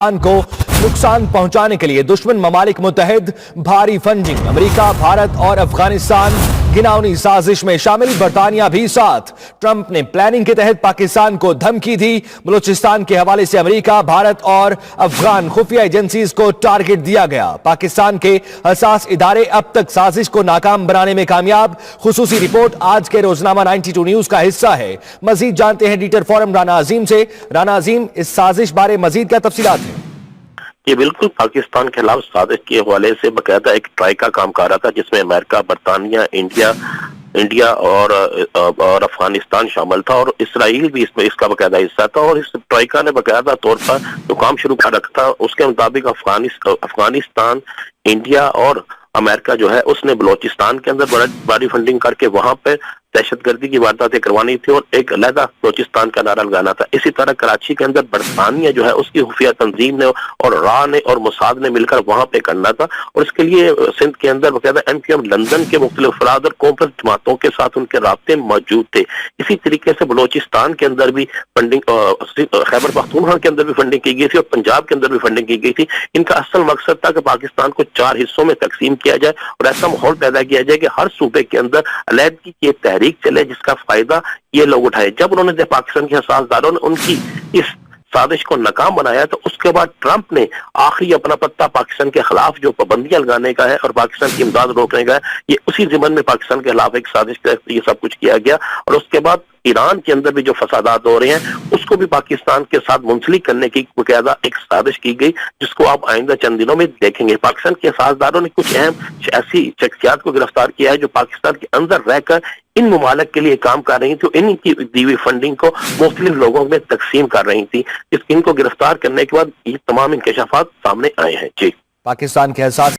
को नुकसान पहुंचाने के लिए दुश्मन ममालिक मुत्तहिद भारी फंडिंग। अमेरिका, भारत और अफगानिस्तान घिनौनी साजिश में शामिल, बरतानिया भी साथ। ट्रंप ने प्लानिंग के तहत पाकिस्तान को धमकी दी। बलूचिस्तान के हवाले से अमेरिका, भारत और अफगान खुफिया एजेंसीज को टारगेट दिया गया। पाकिस्तान के हसास इदारे अब तक साजिश को नाकाम बनाने में कामयाब। खुसूसी रिपोर्ट आज के रोजनामा 92 न्यूज का हिस्सा है। मजीद जानते हैं एडिटर फोरम राना अजीम से। राना अजीम, इस साजिश बारे मजीद क्या तफसीलात हैं? ये बिल्कुल पाकिस्तान के खिलाफ साजिश के हवाले से बकायदा एक ट्राइका काम कर रहा था, जिसमें अमेरिका, बरतानिया, इंडिया और अफगानिस्तान शामिल था, और इसराइल भी इसमें इसका बकायदा हिस्सा था। और इस ट्राइका ने बकायदा तौर पर जो काम शुरू कर रखा था, उसके मुताबिक अफगानिस्तान, इंडिया और अमेरिका जो है उसने बलोचिस्तान के अंदर बड़ी फंडिंग करके वहां पे दहशतगर्दी की वारदातें करवानी थी और एक अलहदा बलोचिस्तान का नारा लगाना था। इसी तरह कराची के अंदर बरतानिया जो है उसकी खुफिया तंजीम ने और रा ने और मोसाद ने मिलकर वहां पे करना था, और इसके लिए सिंध के अंदर बकायदा MQM लंदन के मुख्तलिफ अफराद और कॉन्फ्रेंस जमातों के साथ उनके राब्ते मौजूद थे। इसी तरीके से बलोचिस्तान के अंदर भी फंडिंग, खैबर पख्तूनख्वा के अंदर भी फंडिंग की गई थी और पंजाब के अंदर भी फंडिंग की गई थी। इनका असल मकसद था कि पाकिस्तान को 4 हिस्सों में तकसीम किया जाए और ऐसा माहौल पैदा किया जाए कि हर सूबे के अंदर अलहदगी की एक तहरीक चले, जिसका फायदा ये लोग उठाए। जब उन्होंने पाकिस्तान के हसासदारों ने उनकी इस साजिश को नाकाम बनाया, तो उसके बाद ट्रंप ने आखिरी अपना पत्ता पाकिस्तान के खिलाफ जो पाबंदियां लगाने का है और पाकिस्तान की इमदाद रोकने का है, ये उसी जिमन में पाकिस्तान के खिलाफ एक साजिश के तहत ये सब कुछ किया गया। और उसके बाद ईरान के अंदर भी जो फसादात हो रहे हैं उसको भी पाकिस्तान के साथ मुंसलिक करने की बकायदा एक साजिश की गई, जिसको आप आइंदा चंद दिनों में देखेंगे। पाकिस्तान के साझेदारों ने कुछ अहम ऐसी शख्सियात को गिरफ्तार किया है जो पाकिस्तान के अंदर रहकर इन ममालिक के लिए काम कर रही थी, इनकी दी हुई फंडिंग को मुख्तलिफ लोगों में तकसीम कर रही थी। इनको गिरफ्तार करने के बाद ये तमाम इंकशाफात सामने आए हैं। जी, पाकिस्तान के हसास